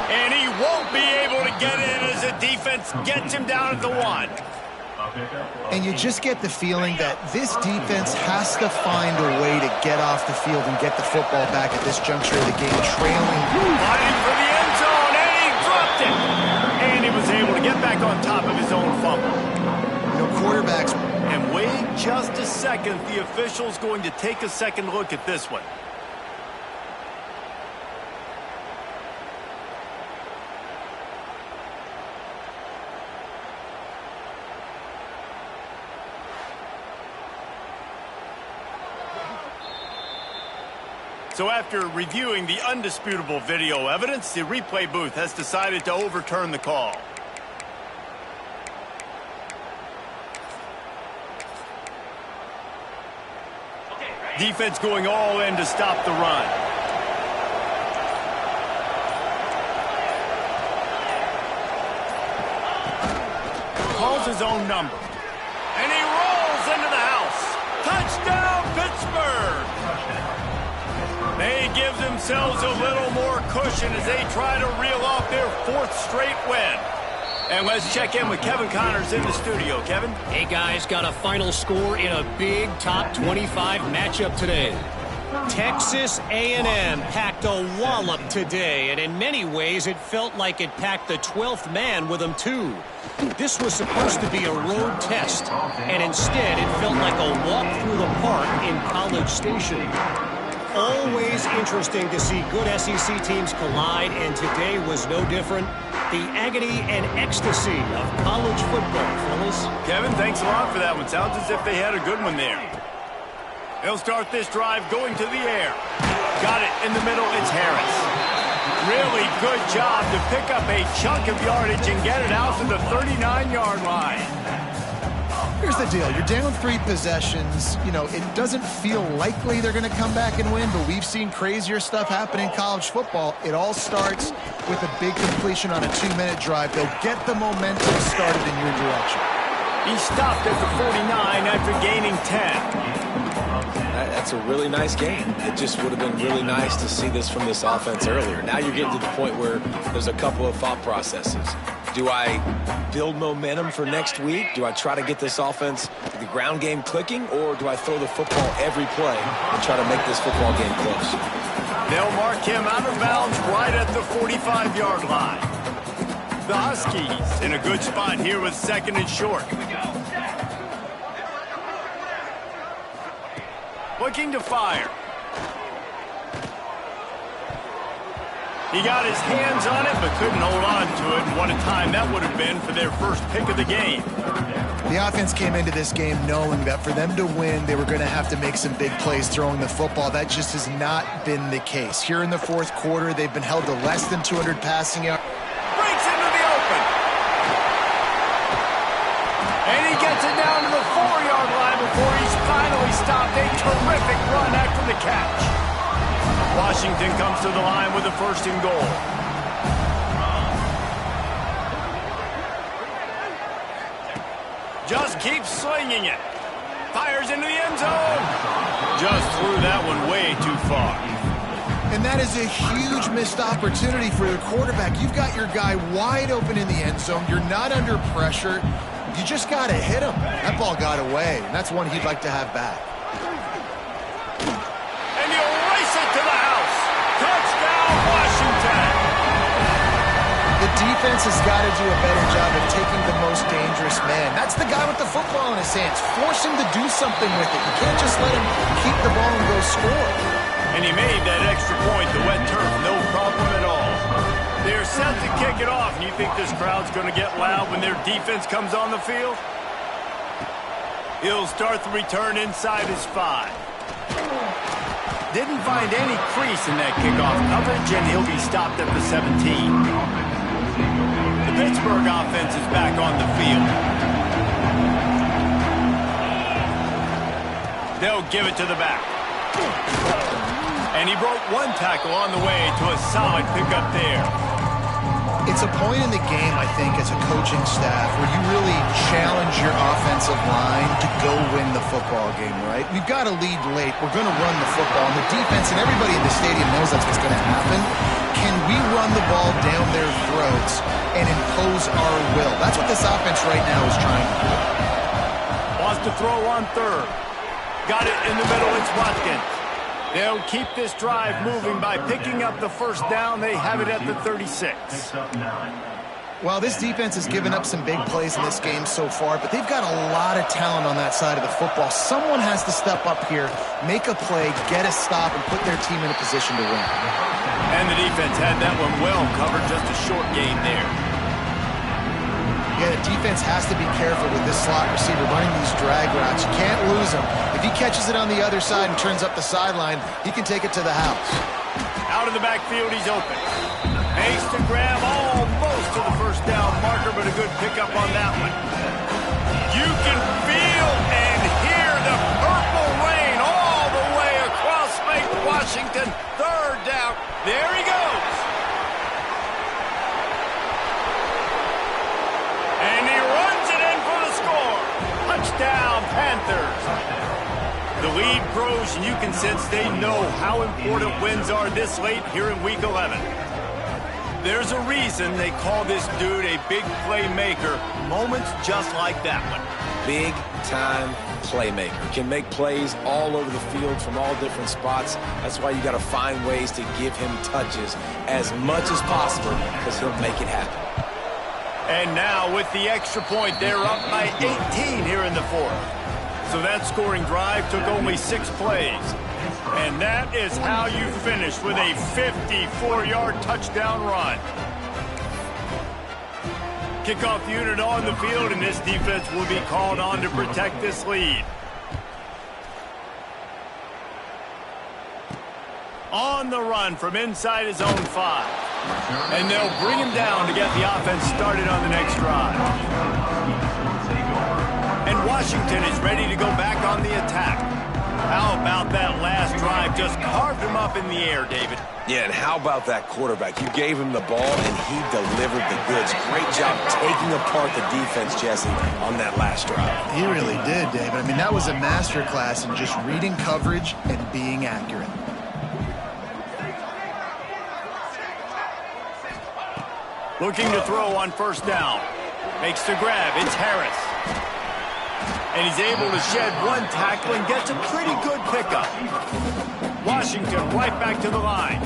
A: And he won't be able to get in as the defense gets him down at the 1.
C: And you just get the feeling that this defense has to find a way to get off the field and get the football back at this juncture of the game, trailing.
A: Fighting for the end zone, and he dropped it! And he was able to get back on top of his own fumble.
C: You know, quarterbacks...
A: And wait just a second. The official's going to take a second look at this one. So after reviewing the undisputable video evidence, the replay booth has decided to overturn the call. Defense going all in to stop the run. Calls his own number. And he rolls into the house. Touchdown, Pittsburgh! themselves a little more cushion as they try to reel off their 4th straight win. And let's check in with Kevin Connors in the studio. Kevin?
F: Hey, guys, got a final score in a big top 25 matchup today. Texas A&M packed a wallop today, and in many ways it felt like it packed the 12th man with them, too. This was supposed to be a road test, and instead it felt like a walk through the park in College Station. Always interesting to see good SEC teams collide, and today was no different. The agony and ecstasy of college football, fellas.
A: Kevin, thanks a lot for that one. Sounds as if they had a good one there. They'll start this drive going to the air. Got it in the middle. It's Harris. Really good job to pick up a chunk of yardage and get it out to the 39-yard line.
C: Here's the deal. You're down 3 possessions. You know, it doesn't feel likely they're going to come back and win, but we've seen crazier stuff happen in college football. It all starts with a big completion on a 2-minute drive. They'll get the momentum started in your direction.
A: He stopped at the 49 after gaining 10.
B: That's a really nice game. It just would have been really nice to see this from this offense earlier. Now you're getting to the point where there's a couple of thought processes. Do I build momentum for next week? Do I try to get this offense, the ground game clicking, or do I throw the football every play and try to make this football game close?
A: They'll mark him out of bounds right at the 45-yard line. The Huskies in a good spot here with 2nd and short. Looking to fire. He got his hands on it, but couldn't hold on to it. And what a time that would have been for their first pick of the game.
C: The offense came into this game knowing that for them to win, they were going to have to make some big plays throwing the football. That just has not been the case. Here in the 4th quarter, they've been held to less than 200 passing yards.
A: Breaks into the open. And he gets it down to the 4-yard line before he's finally stopped. A terrific run after the catch. Washington comes to the line with a 1st and goal. Just keeps slinging it. Fires into the end zone. Just threw that one way too far.
C: And that is a huge missed opportunity for the quarterback. You've got your guy wide open in the end zone. You're not under pressure. You just got to hit him. That ball got away, and that's one he'd like to have back.
A: And he'll race it to the house. Touchdown, Washington.
C: The defense has got to do a better job of taking the most dangerous man. That's the guy with the football in his hands. Force him to do something with it. You can't just let him keep the ball and go score.
A: And he made that extra point, the wet turf, no problem at all. They're set to kick it off. You think this crowd's going to get loud when their defense comes on the field? He'll start the return inside his 5. Didn't find any crease in that kickoff coverage, and he'll be stopped at the 17. The Pittsburgh offense is back on the field. They'll give it to the back. And he broke 1 tackle on the way to a solid pickup there.
C: It's a point in the game, I think, as a coaching staff where you really challenge your offensive line to go win the football game, right? We've got to lead late. We're going to run the football. And the defense and everybody in the stadium knows that's what's going to happen. Can we run the ball down their throats and impose our will? That's what this offense right now is trying to do.
A: Wants to throw on 3rd. Got it in the middle. It's Watkins. They'll keep this drive moving by picking up the 1st down. They have it at the 36.
C: Well, this defense has given up some big plays in this game so far, but they've got a lot of talent on that side of the football. Someone has to step up here, make a play, get a stop, and put their team in a position to win.
A: And the defense had that one well covered, just a short gain there.
C: Yeah, the defense has to be careful with this slot receiver running these drag routes. You can't lose him. If he catches it on the other side and turns up the sideline, he can take it to the house.
A: Out of the backfield, he's open. Makes the grab almost to the 1st down marker, but a good pickup on that one. You can feel and hear the purple rain all the way across Lake Washington. 3rd down. There he goes. And he runs it in for the score. Touchdown, Panthers. The lead grows, and you can sense they know how important wins are this late here in Week 11. There's a reason they call this dude a big playmaker. Moments just like that one.
B: Big-time playmaker. Can make plays all over the field from all different spots. That's why you got to find ways to give him touches as much as possible because he'll make it happen.
A: And now with the extra point, they're up by 18 here in the fourth. So that scoring drive took only 6 plays. And that is how you finish with a 54-yard touchdown run. Kickoff unit on the field, and this defense will be called on to protect this lead. On the run from inside his own 5. And they'll bring him down to get the offense started on the next drive. And Washington is ready to go back on the attack. How about that last drive? Just carved him up in the air, David.
B: Yeah, and how about that quarterback? You gave him the ball, and he delivered the goods. Great job taking apart the defense, Jesse, on that last drive.
C: He really did, David. I mean, that was a masterclass in just reading coverage and being accurate.
A: Looking to throw on first down. Makes the grab. It's Harris. And he's able to shed one tackle and gets a pretty good pickup. Washington right back to the line.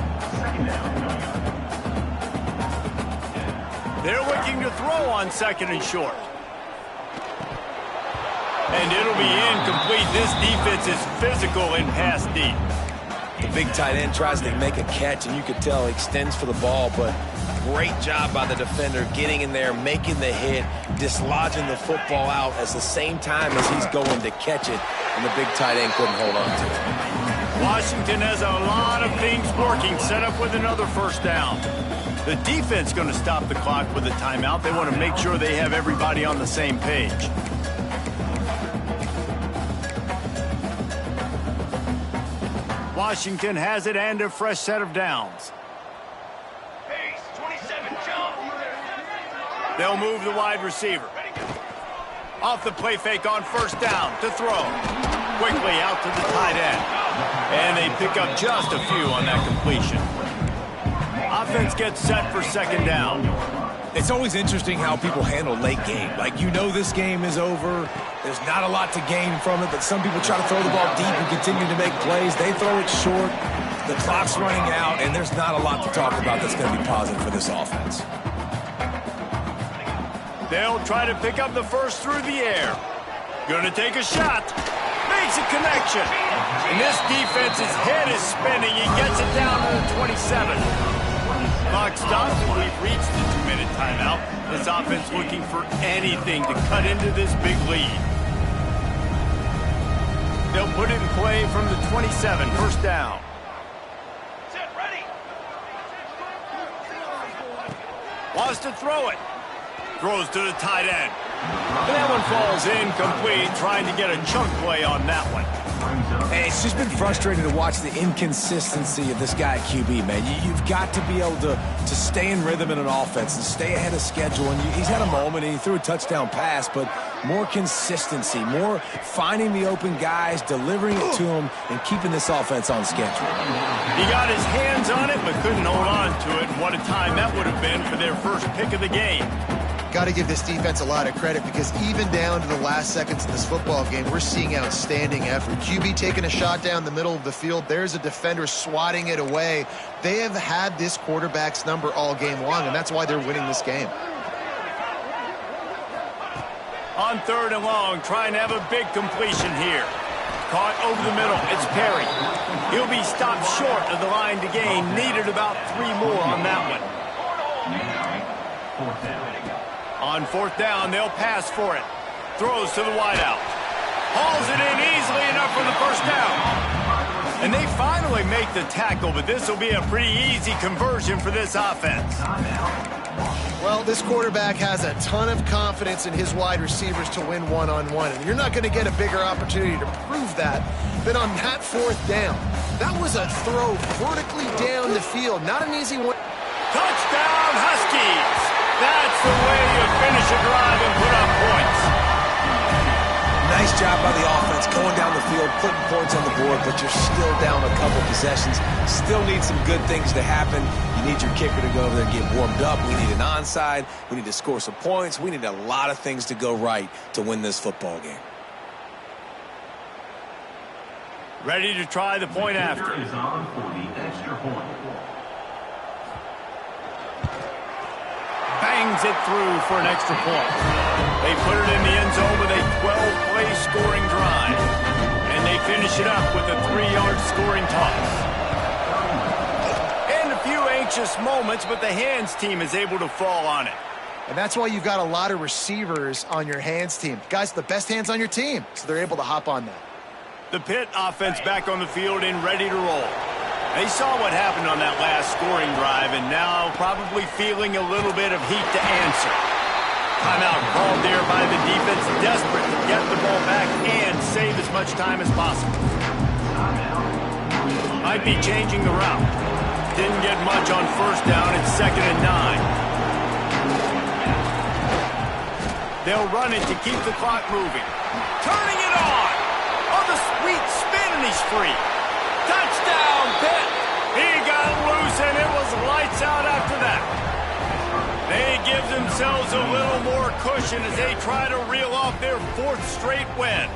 A: They're looking to throw on second and short. And it'll be incomplete. This defense is physical in pass deep.
B: The big tight end tries to make a catch, and you could tell he extends for the ball, but great job by the defender getting in there, making the hit, dislodging the football out at the same time as he's going to catch it, and the big tight end couldn't hold on to it.
A: Washington has a lot of things working, set up with another first down. The defense going to stop the clock with a timeout. They want to make sure they have everybody on the same page. Washington has it and a fresh set of downs. They'll move the wide receiver. Off the play fake on first down to throw. Quickly out to the tight end. And they pick up just a few on that completion. Offense gets set for second down.
B: It's always interesting how people handle late game. Like, you know this game is over. There's not a lot to gain from it, but some people try to throw the ball deep and continue to make plays. They throw it short. The clock's running out, and there's not a lot to talk about that's going to be positive for this offense.
A: They'll try to pick up the first through the air. Gonna take a shot. Makes a connection. And this defense's head is spinning. He gets it down to the 27. Clock stops, and we've reached the 2-minute timeout. This offense looking for anything to cut into this big lead. They'll put it in play from the 27, first down. Set, ready. Wants to throw it. Throws to the tight end. And that one falls incomplete, trying to get a chunk play on that one.
B: Hey, it's just been frustrating to watch the inconsistency of this guy at QB, man. You've got to be able to stay in rhythm in an offense and stay ahead of schedule. And he's had a moment, and he threw a touchdown pass, but more consistency, more finding the open guys, delivering it to them, and keeping this offense on schedule.
A: He got his hands on it, but couldn't hold on to it. And what a time that would have been for their first pick of the game.
C: Got to give this defense a lot of credit because even down to the last seconds in this football game, we're seeing outstanding effort. QB taking a shot down the middle of the field. There's a defender swatting it away. They have had this quarterback's number all game long, and that's why they're winning this game.
A: On third and long, trying to have a big completion here. Caught over the middle. It's Perry. He'll be stopped short of the line to gain. Needed about 3 more on that one. On fourth down, they'll pass for it. Throws to the wideout. Hauls it in easily enough for the first down. And they finally make the tackle, but this will be a pretty easy conversion for this offense.
C: Well, this quarterback has a ton of confidence in his wide receivers to win one-on-one, and you're not going to get a bigger opportunity to prove that than on that fourth down. That was a throw vertically down the field. Not an easy one.
A: Touchdown, Huskies! That's the way you finish a drive and put up points.
B: Nice Nice job by the offense going down the field, putting points on the board, but you're still down a couple possessions. Still need some good things to happen. You need your kicker to go over there and get warmed up. We need an onside. We need to score some points. We need a lot of things to go right to win this football game.
A: Ready to try the point after.
E: Is on for the extra point.
A: Bangs it through for an extra point. They put it in the end zone with a 12-play scoring drive. And they finish it up with a 3-yard scoring toss. And a few anxious moments, but the hands team is able to fall on it.
C: And that's why you've got a lot of receivers on your hands team. Guys, the best hands on your team, so they're able to hop on that.
A: The Pitt offense back on the field and ready to roll. They saw what happened on that last scoring drive and now probably feeling a little bit of heat to answer. Timeout called there by the defense, desperate to get the ball back and save as much time as possible. Might be changing the route. Didn't get much on first down. It's 2nd and 9. They'll run it to keep the clock moving. Turning it on! Oh, the sweet spin, and he's free. Touchdown, Pitt! He got loose, and it was lights out after that. They give themselves a little more cushion as they try to reel off their 4th straight win.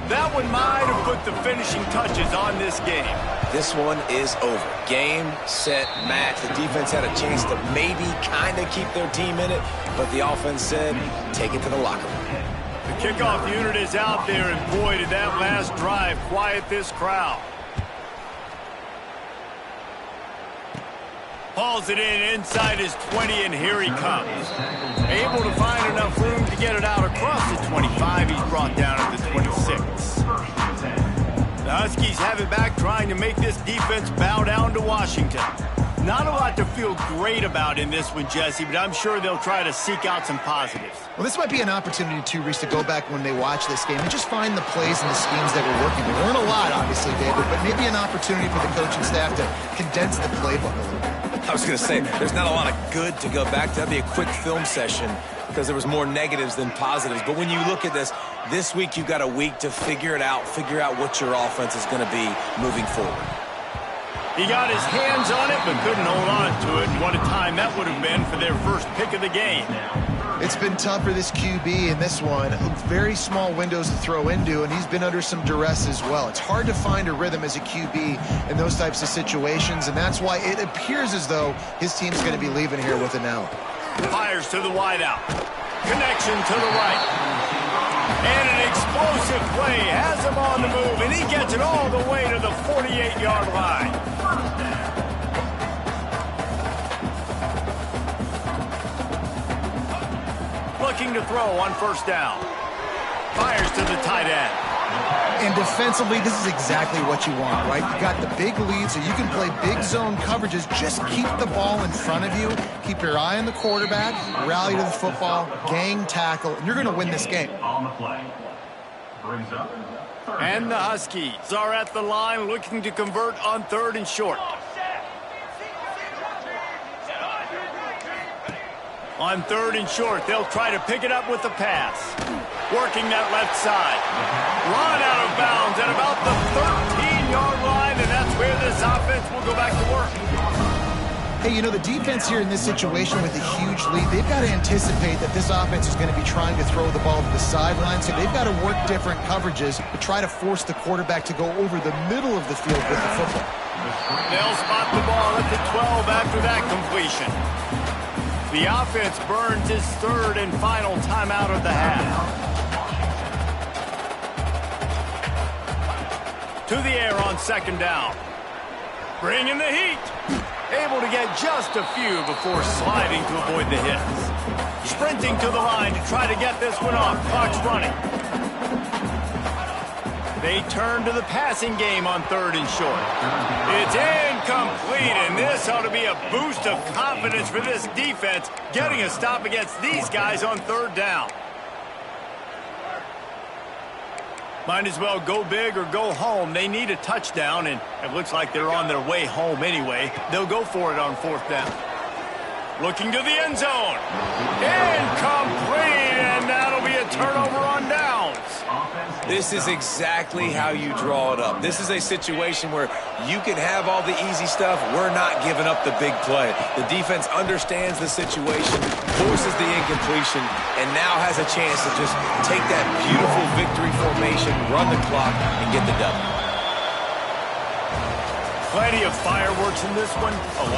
A: That one might have put the finishing touches on this game.
B: This one is over. Game, set, match. The defense had a chance to maybe kind of keep their team in it, but the offense said, take it to the locker room.
A: The kickoff unit is out there, and boy, did that last drive quiet this crowd. Hauls it in inside his 20, and here he comes. Able to find enough room to get it out across the 25. He's brought down at the 26. The Huskies have it back, trying to make this defense bow down to Washington. Not a lot to feel great about in this one, Jesse, but I'm sure they'll try to seek out some positives.
C: Well, this might be an opportunity, too, Reese, to go back when they watch this game and just find the plays and the schemes that were working. There weren't a lot, obviously, David, but maybe an opportunity for the coaching staff to condense the playbook a little bit.
B: I was going to say, there's not a lot of good to go back to. That'd be a quick film session because there was more negatives than positives. But when you look at this week you've got a week to figure it out, figure out what your offense is going to be moving forward.
A: He got his hands on it, but couldn't hold on to it. And what a time that would have been for their first pick of the game.
C: It's been tough for this QB in this one. Very small windows to throw into, and he's been under some duress as well. It's hard to find a rhythm as a QB in those types of situations, and that's why it appears as though his team's going to be leaving here with an L.
A: Fires to the wideout. Connection to the right. And an explosive play has him on the move, and he gets it all the way to the 48-yard line. Looking to throw on first down. Fires to the tight end.
C: And defensively, this is exactly what you want, right? You got the big lead, so you can play big zone coverages. Just keep the ball in front of you. Keep your eye on the quarterback. Rally to the football. Gang tackle. And you're going to win this game.
E: On the play. Brings up.
A: And the Huskies are at the line looking to convert on 3rd and short. On 3rd and short, they'll try to pick it up with the pass. Working that left side. Run out of bounds at about the 13-yard line, and that's where this offense will go back to work.
C: Hey, you know, the defense here in this situation with a huge lead, they've got to anticipate that this offense is going to be trying to throw the ball to the sideline, so they've got to work different coverages to try to force the quarterback to go over the middle of the field with the football.
A: They'll spot the ball at the 12 after that completion. The offense burns his 3rd and final timeout of the half. To the air on 2nd down. Bringing the heat. Able to get just a few before sliding to avoid the hits. Sprinting to the line to try to get this one off. Clock's running. They turn to the passing game on 3rd and short. It's incomplete, and this ought to be a boost of confidence for this defense, getting a stop against these guys on 3rd down. Might as well go big or go home. They need a touchdown, and it looks like they're on their way home anyway. They'll go for it on 4th down. Looking to the end zone. Incomplete, and that'll be a turnover on downs.
B: This is exactly how you draw it up. This is a situation where you can have all the easy stuff. We're not giving up the big play. The defense understands the situation, forces the incompletion, and now has a chance to just take that beautiful victory formation, run the clock, and get the W.
A: Plenty of fireworks in this one. A lot